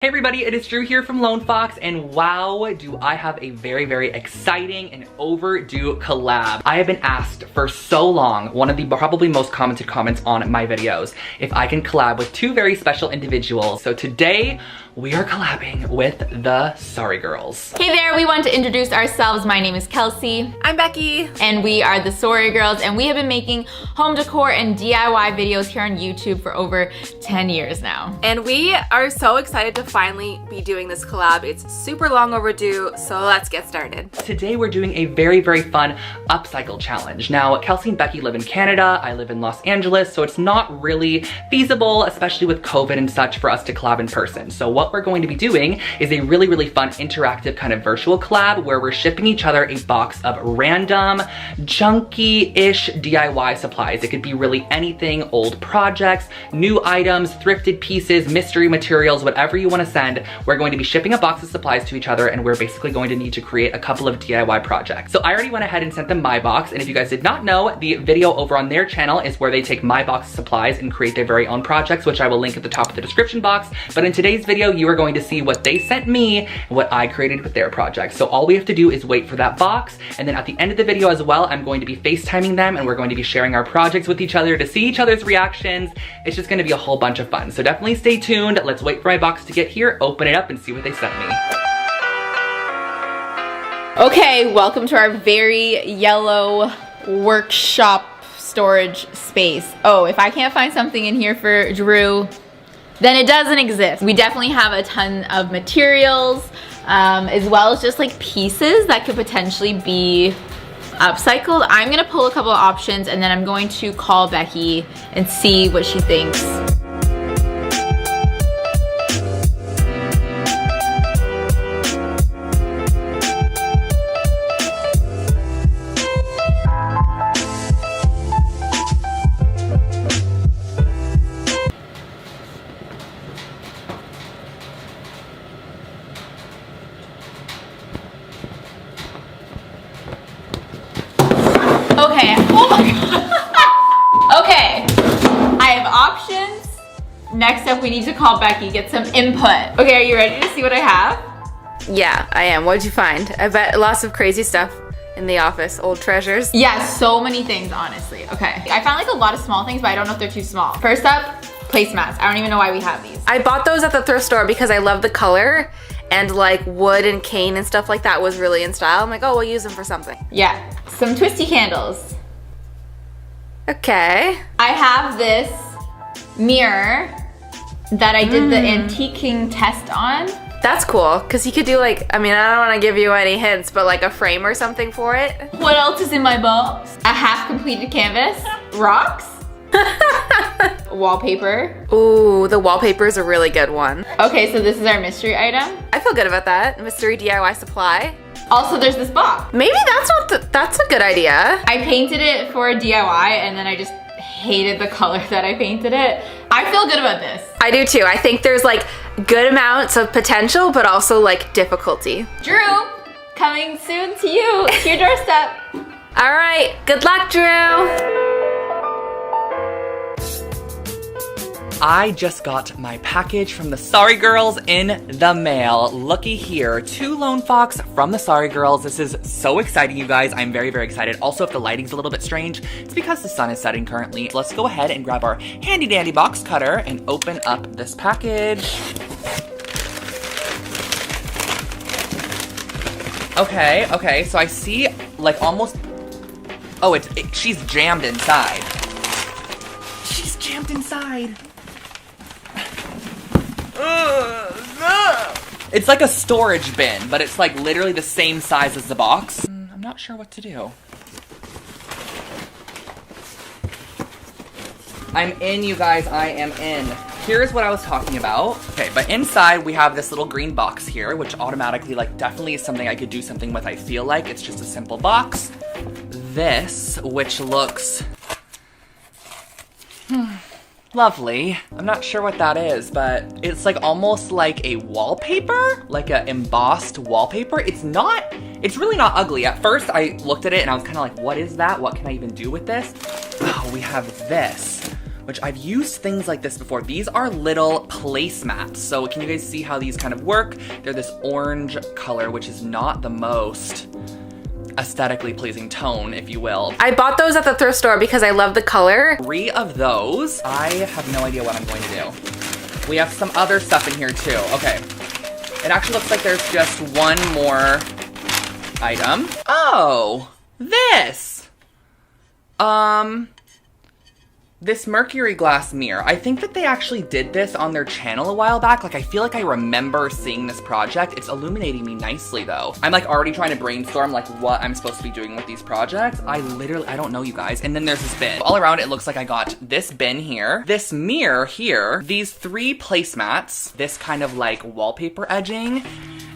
Hey everybody, it is Drew here from Lone Fox, and wow, do I have a very exciting and overdue collab. I have been asked for so long, one of the probably most commented comments on my videos, if I can collab with two very special individuals. So today, we are collabing with the Sorry Girls. Hey there, we want to introduce ourselves. My name is Kelsey. I'm Becky. And we are the Sorry Girls, and we have been making home decor and DIY videos here on YouTube for over 10 years now. And we are so excited to finally be doing this collab. It's super long overdue, so let's get started. Today we're doing a very fun upcycle challenge. Now, Kelsey and Becky live in Canada, I live in Los Angeles, so it's not really feasible, especially with COVID and such, for us to collab in person. So what we're going to be doing is a really fun interactive kind of virtual collab where we're shipping each other a box of random junky-ish DIY supplies. It could be really anything, old projects, new items, thrifted pieces, mystery materials, whatever you want to send. We're going to be shipping a box of supplies to each other, and we're basically going to need to create a couple of DIY projects. So I already went ahead and sent them my box, and if you guys did not know, the video over on their channel is where they take my box of supplies and create their very own projects, which I will link at the top of the description box. But in today's video, you are going to see what they sent me and what I created with their projects. So all we have to do is wait for that box, and then at the end of the video as well, I'm going to be FaceTiming them, and we're going to be sharing our projects with each other to see each other's reactions. It's just gonna be a whole bunch of fun. So definitely stay tuned. Let's wait for my box to get here, open it up, and see what they sent me. Okay, welcome to our very yellow workshop storage space. Oh, if I can't find something in here for Drew, then it doesn't exist. We definitely have a ton of materials, as well as just like pieces that could potentially be upcycled. I'm gonna pull a couple of options, and then I'm going to call Becky and see what she thinks. Okay, oh my god. Okay, I have options. Next up, we need to call Becky, get some input. Okay, are you ready to see what I have? Yeah, I am. What did you find? I bet lots of crazy stuff in the office, old treasures. Yeah, so many things, honestly. Okay, I found like a lot of small things, but I don't know if they're too small. First up, placemats. I don't even know why we have these. I bought those at the thrift store because I love the color, and like wood and cane and stuff like that was really in style. I'm like, oh, we'll use them for something. Yeah, some twisty candles. Okay. I have this mirror that I did the antiquing test on. That's cool, because you could do like, I mean, I don't want to give you any hints, but like a frame or something for it. What else is in my box? A half completed canvas, rocks, wallpaper. Ooh, the wallpaper is a really good one. Okay, so this is our mystery item. I feel good about that. Mystery DIY supply. Also, there's this box. Maybe that's not that's a good idea. I painted it for a DIY, and then I just hated the color that I painted it. I feel good about this. I do too. I think there's like good amounts of potential, but also like difficulty. Drew, coming soon to you, to your doorstep. All right, good luck, Drew. I just got my package from the Sorry Girls in the mail. Looky here, 2 Lone Fox from the Sorry Girls. This is so exciting, you guys. I'm very excited. Also, if the lighting's a little bit strange, it's because the sun is setting currently. Let's go ahead and grab our handy dandy box cutter and open up this package. Okay, so I see like almost, oh, she's jammed inside. She's jammed inside. It's like a storage bin, but it's like literally the same size as the box. I'm not sure what to do. I'm in, you guys, I am in. Here's what I was talking about. Okay, but inside we have this little green box here, which automatically, like, definitely is something I could do something with, I feel like. It's just a simple box. This, which looks lovely. I'm not sure what that is, but it's like almost like a wallpaper, like a embossed wallpaper. It's really not ugly. At first I looked at it and I was kind of like, what is that? What can I even do with this? Oh, we have this, which I've used things like this before. These are little placemats. So can you guys see how these kind of work? They're this orange color, which is not the most aesthetically pleasing tone, if you will. I bought those at the thrift store because I love the color. 3 of those. I have no idea what I'm going to do. We have some other stuff in here too. Okay. It actually looks like there's just one more item. Oh, this. This mercury glass mirror. I think that they actually did this on their channel a while back. Like, I feel like I remember seeing this project. It's illuminating me nicely though. I'm like already trying to brainstorm like what I'm supposed to be doing with these projects. I don't know, you guys. And then there's this bin. All around it looks like I got this bin here, this mirror here, these 3 placemats, this kind of like wallpaper edging.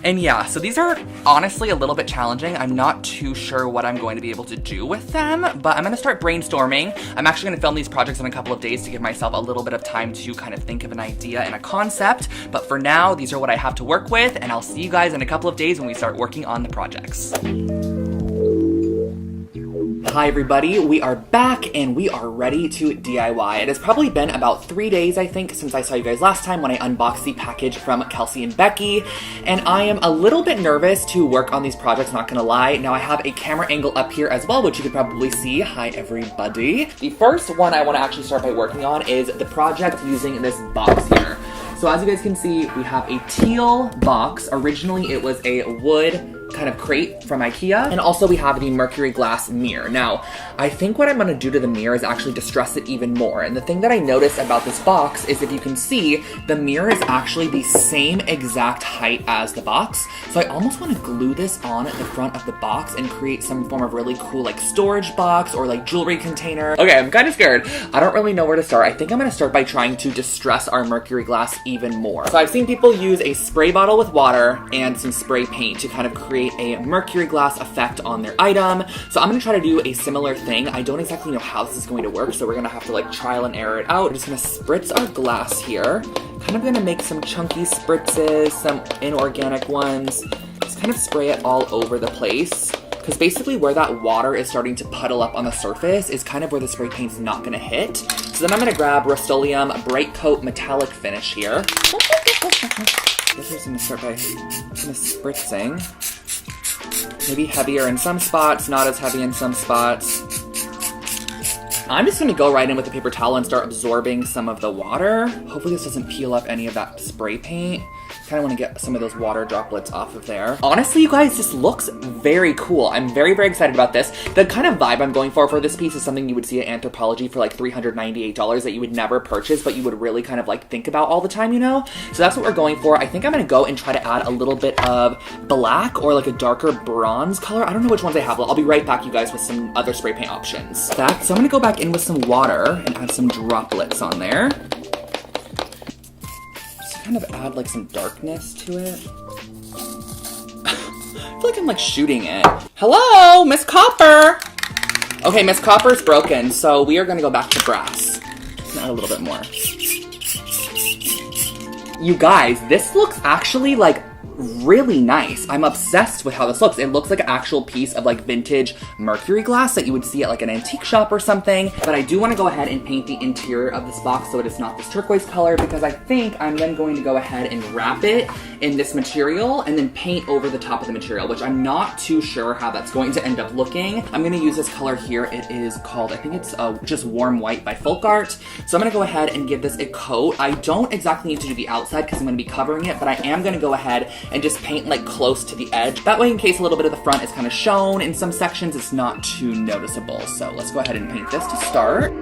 And yeah, so these are honestly a little bit challenging. I'm not too sure what I'm going to be able to do with them, but I'm gonna start brainstorming. I'm actually gonna film these projects in a couple of days to give myself a little bit of time to kind of think of an idea and a concept. But for now, these are what I have to work with, and I'll see you guys in a couple of days when we start working on the projects. Hi everybody, we are back and we are ready to DIY. It has probably been about 3 days, I think, since I saw you guys last time when I unboxed the package from Kelsey and Becky, and I am a little bit nervous to work on these projects, not gonna lie. Now I have a camera angle up here as well, which you could probably see. Hi everybody. The first one I want to actually start by working on is the project using this box here. So as you guys can see, we have a teal box. Originally it was a wood kind of crate from IKEA. And also we have the mercury glass mirror. Now, I think what I'm gonna do to the mirror is actually distress it even more. And the thing that I noticed about this box is if you can see, the mirror is actually the same exact height as the box. So I almost wanna glue this on at the front of the box and create some form of really cool like storage box or like jewelry container. Okay, I'm kind of scared. I don't really know where to start. I think I'm gonna start by trying to distress our mercury glass even more. So I've seen people use a spray bottle with water and some spray paint to kind of create a mercury glass effect on their item. So I'm gonna try to do a similar thing. I don't exactly know how this is going to work, so we're gonna have to like trial and error it out. We're just gonna spritz our glass here. Kind of gonna make some chunky spritzes, some inorganic ones. Just kind of spray it all over the place. Because basically where that water is starting to puddle up on the surface is kind of where the spray paint's not gonna hit. So then I'm gonna grab Rust-Oleum Bright Coat Metallic Finish here. This is gonna start by kind of spritzing. Maybe heavier in some spots, not as heavy in some spots. I'm just gonna go right in with the paper towel and start absorbing some of the water. Hopefully this doesn't peel up any of that spray paint. Kind of want to get some of those water droplets off of there. Honestly, you guys, this looks very cool. I'm very, very excited about this. The kind of vibe I'm going for this piece is something you would see at Anthropologie for like $398 that you would never purchase, but you would really kind of like think about all the time, you know? So that's what we're going for. I think I'm gonna go and try to add a little bit of black or like a darker bronze color. I don't know which ones I have. I'll be right back, you guys, with some other spray paint options. So I'm gonna go back in with some water and add some droplets on there. Kind of add like some darkness to it. I feel like I'm like shooting it. Hello, Miss Copper. Okay, Miss Copper's broken, so we are gonna go back to brass. Add a little bit more. You guys, this looks actually like really nice. I'm obsessed with how this looks. It looks like an actual piece of like vintage mercury glass that you would see at like an antique shop or something. But I do want to go ahead and paint the interior of this box so it is not this turquoise color, because I think I'm then going to go ahead and wrap it in this material and then paint over the top of the material, which I'm not too sure how that's going to end up looking. I'm going to use this color here. It is called, I think it's just Warm White by Folk Art. So I'm going to go ahead and give this a coat. I don't exactly need to do the outside because I'm going to be covering it, but I am going to go ahead and just paint like close to the edge. That way, in case a little bit of the front is kind of shown in some sections, it's not too noticeable. So let's go ahead and paint this to start.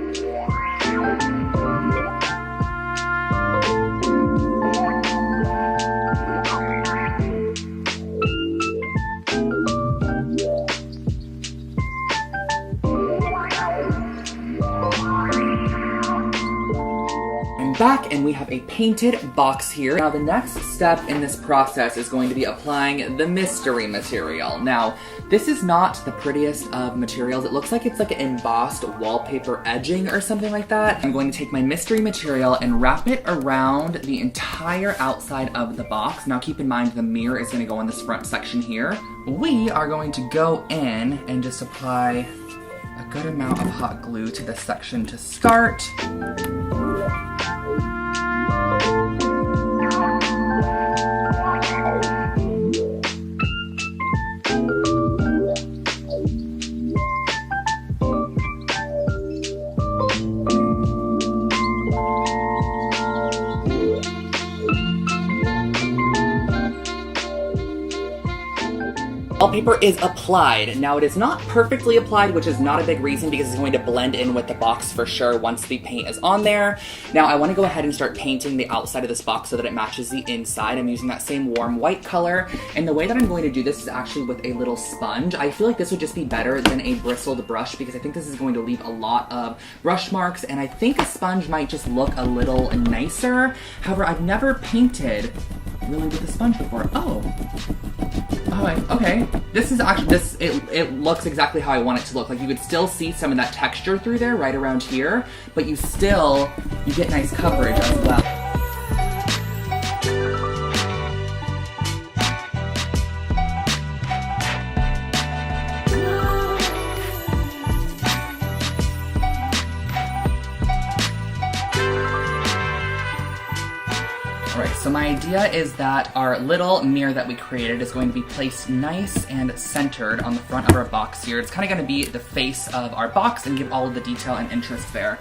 Back, and we have a painted box here. Now the next step in this process is going to be applying the mystery material. Now this is not the prettiest of materials. It looks like it's like an embossed wallpaper edging or something like that. I'm going to take my mystery material and wrap it around the entire outside of the box. Now keep in mind the mirror is going to go in this front section here. We are going to go in and just apply a good amount of hot glue to this section to start. Wallpaper is applied. Now it is not perfectly applied, which is not a big reason because it's going to blend in with the box for sure once the paint is on there. Now I want to go ahead and start painting the outside of this box so that it matches the inside. I'm using that same warm white color, and the way that I'm going to do this is actually with a little sponge. I feel like this would just be better than a bristled brush because I think this is going to leave a lot of brush marks, and I think a sponge might just look a little nicer. However, I've never painted really with a sponge before. Okay. This is actually, it looks exactly how I want it to look. Like you could still see some of that texture through there right around here, but you get nice coverage as well. So my idea is that our little mirror that we created is going to be placed nice and centered on the front of our box here. It's kind of going to be the face of our box and give all of the detail and interest there.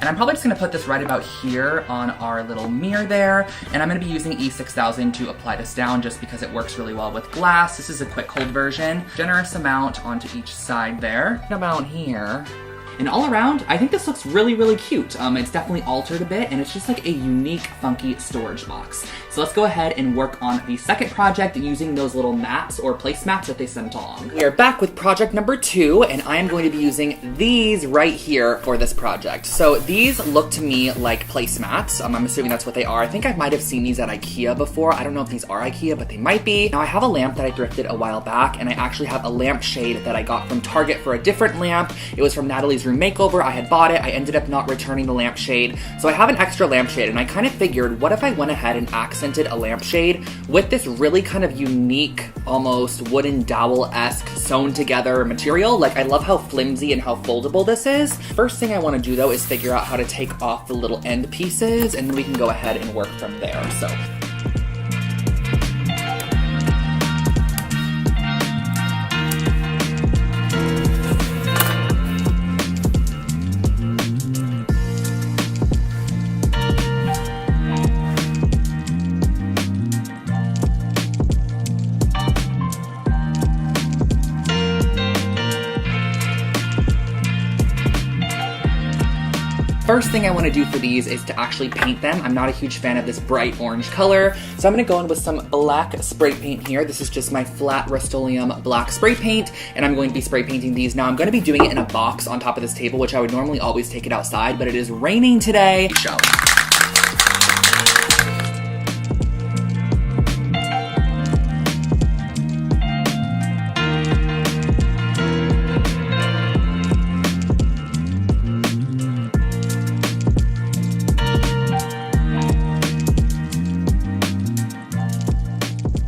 And I'm probably just gonna put this right about here on our little mirror there. And I'm gonna be using E6000 to apply this down just because it works really well with glass. This is a quick hold version. Generous amount onto each side there. About here. And all around, I think this looks really, really cute. It's definitely altered a bit, and it's just like a unique, funky storage box. So let's go ahead and work on the second project using those little mats or placemats that they sent along. We are back with project number 2, and I am going to be using these right here for this project. So these look to me like placemats. I'm assuming that's what they are. I think I might have seen these at IKEA before. I don't know if these are IKEA, but they might be. Now I have a lamp that I thrifted a while back, and I actually have a lampshade that I got from Target for a different lamp. It was from Natalie's Room Makeover. I had bought it. I ended up not returning the lampshade. So I have an extra lampshade, and I kind of figured, what if I went ahead and accented a lampshade with this really kind of unique, almost wooden dowel-esque sewn together material. Like, I love how flimsy and how foldable this is. First thing I want to do though is figure out how to take off the little end pieces, and then we can go ahead and work from there. So. First thing I want to do for these is to actually paint them. I'm not a huge fan of this bright orange color, so I'm going to go in with some black spray paint here. This is just my flat Rust-Oleum black spray paint, and I'm going to be spray painting these. Now I'm going to be doing it in a box on top of this table, which I would normally always take it outside, but it is raining today. Show.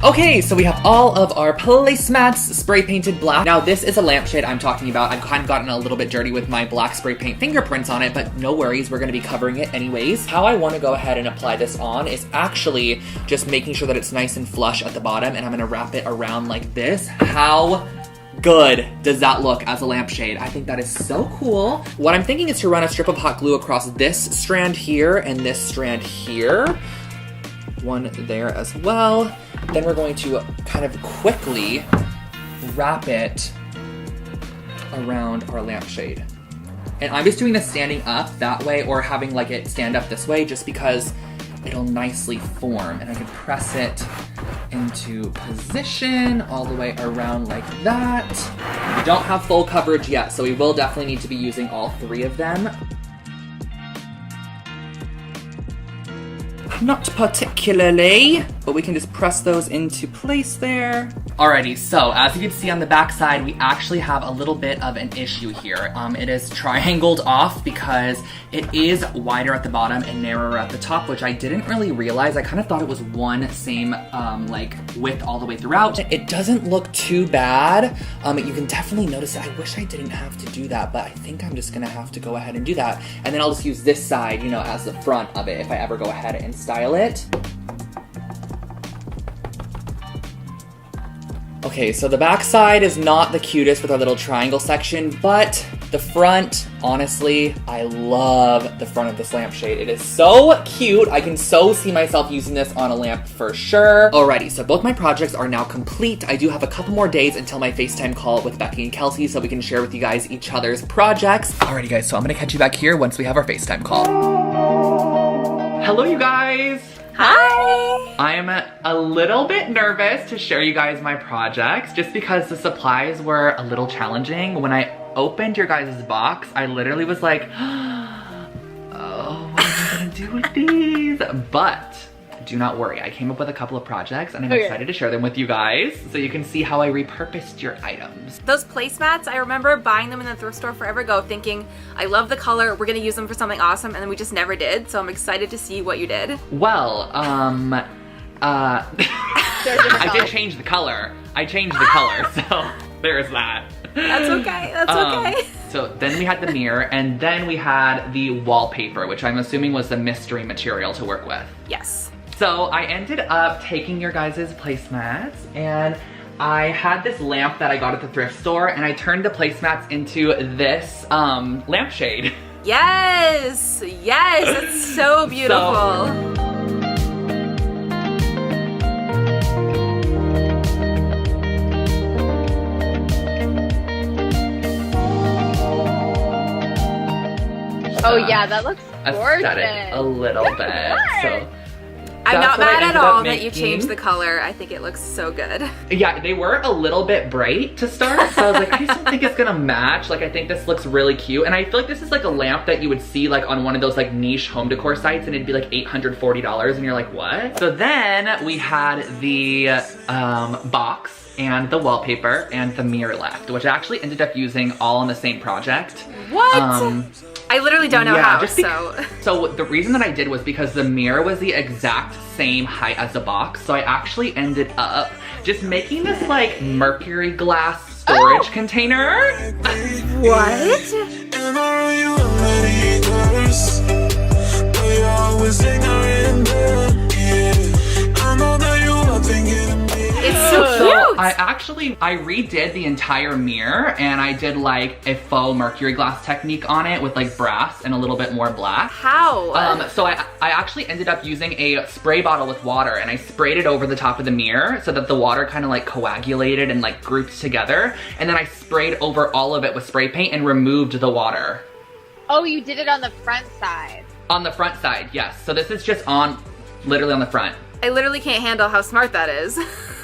Okay, so we have all of our placemats spray painted black. Now this is a lampshade I'm talking about. I've kind of gotten a little bit dirty with my black spray paint fingerprints on it, but no worries, we're gonna be covering it anyways. How I wanna go ahead and apply this on is actually just making sure that it's nice and flush at the bottom, and I'm gonna wrap it around like this. How good does that look as a lampshade? I think that is so cool. What I'm thinking is to run a strip of hot glue across this strand here and this strand here. One there as well. Then we're going to kind of quickly wrap it around our lampshade. And I'm just doing this standing up that way or having like it stand up this way just because it'll nicely form, and I can press it into position all the way around like that. We don't have full coverage yet, so we will definitely need to be using all 3 of them. Not particularly, but we can just press those into place there. Alrighty, so as you can see on the back side, we actually have a little bit of an issue here. It is triangled off because it is wider at the bottom and narrower at the top, which I didn't really realize. I kind of thought it was one same like width all the way throughout. It doesn't look too bad. You can definitely notice it. I wish I didn't have to do that, but I think I'm just gonna have to go ahead and do that. And then I'll just use this side, you know, as the front of it if I ever go ahead and style it. Okay, so the back side is not the cutest with our little triangle section, but the front, honestly, I love the front of this lampshade. It is so cute. I can so see myself using this on a lamp for sure. Alrighty, so both my projects are now complete. I do have a couple more days until my FaceTime call with Becky and Kelsey so we can share with you guys each other's projects. Alrighty guys, so I'm gonna catch you back here once we have our FaceTime call. Hello you guys! Hi! I'm a little bit nervous to share you guys my projects just because the supplies were a little challenging. When I opened your guys' box, I literally was like, oh, what am I gonna do with these? But do not worry, I came up with a couple of projects and I'm excited to share them with you guys so you can see how I repurposed your items. Those placemats, I remember buying them in the thrift store forever ago thinking, I love the color, we're gonna use them for something awesome, and then we just never did, so I'm excited to see what you did. Well, I did change the color. I changed the color, so there's that. That's okay, that's okay. So then we had the mirror, and then we had the wallpaper, which I'm assuming was the mystery material to work with. Yes. So I ended up taking your guys' placemats, and I had this lamp that I got at the thrift store, and I turned the placemats into this lampshade. Yes, yes, it's so beautiful. Oh yeah, that looks gorgeous. Aesthetic a little bit. So I'm that's not what I mad at ended up all that you making. changed the color. I think it looks so good. Yeah, they were a little bit bright to start, so I was like, I just don't think it's gonna match. Like, I think this looks really cute, and I feel like this is like a lamp that you would see like on one of those like niche home decor sites, and it'd be like $840, and you're like, what? So then we had the box and the wallpaper and the mirror left, which I actually ended up using all on the same project. What? I literally don't know how, So the reason that I did was because the mirror was the exact same height as the box, so I actually ended up just making this like mercury glass storage container. What? It's so cute. I redid the entire mirror, and I did like a faux mercury glass technique on it with like brass and a little bit more black. How? So I actually ended up using a spray bottle with water, and I sprayed it over the top of the mirror so that the water kind of like coagulated and like grouped together, and then I sprayed over all of it with spray paint and removed the water. Oh, you did it on the front side. On the front side, yes. So this is just on, literally on the front. I literally can't handle how smart that is.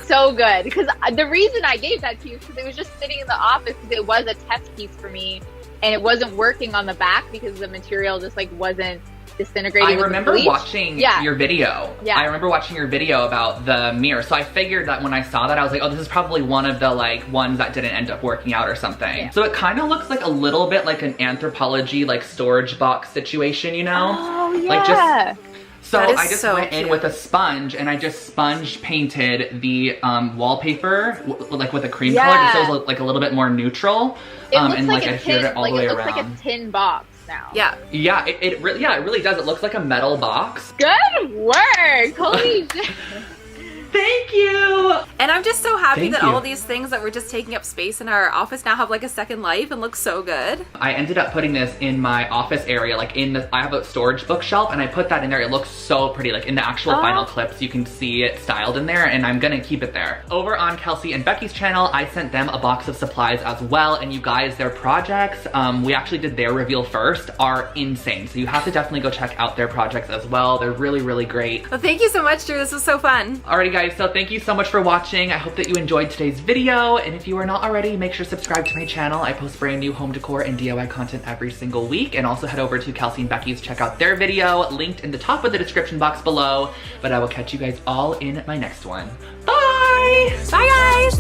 So good, because the reason I gave that to you is because it was just sitting in the office because it was a test piece for me, and it wasn't working on the back because the material just like wasn't disintegrating. I remember watching your video. Yeah. I remember watching your video about the mirror, so I figured that when I saw that, I was like, oh, this is probably one of the like ones that didn't end up working out or something. Yeah. So it kind of looks like a little bit like an Anthropologie like storage box situation, you know? Oh yeah. Like just. So I just so went in with a sponge, and I just sponge painted the wallpaper like with a cream color, just so it was like a little bit more neutral. It looks and like like a adhered it all the way it looks around. like a tin box now. Yeah. Yeah, it really does. It looks like a metal box. Good work! Holy shit. Thank you! And I'm just so happy Thank that you. all of these things that were just taking up space in our office now have like a second life and look so good. I ended up putting this in my office area, like I have a storage bookshelf, and I put that in there. It looks so pretty. Like in the actual final clips, you can see it styled in there, and I'm gonna keep it there. Over on Kelsey and Becky's channel, I sent them a box of supplies as well, and you guys, their projects, we actually did their reveal first, are insane. So you have to definitely go check out their projects as well. They're really, really great. Well, thank you so much, Drew. This was so fun. Alrighty guys, so thank you so much for watching. I hope that you enjoyed today's video, and if you are not already, make sure to subscribe to my channel. I post brand new home decor and DIY content every single week, and also head over to Kelsey and Becky's, check out their video, linked in the top of the description box below. But I will catch you guys all in my next one. Bye! Bye, guys!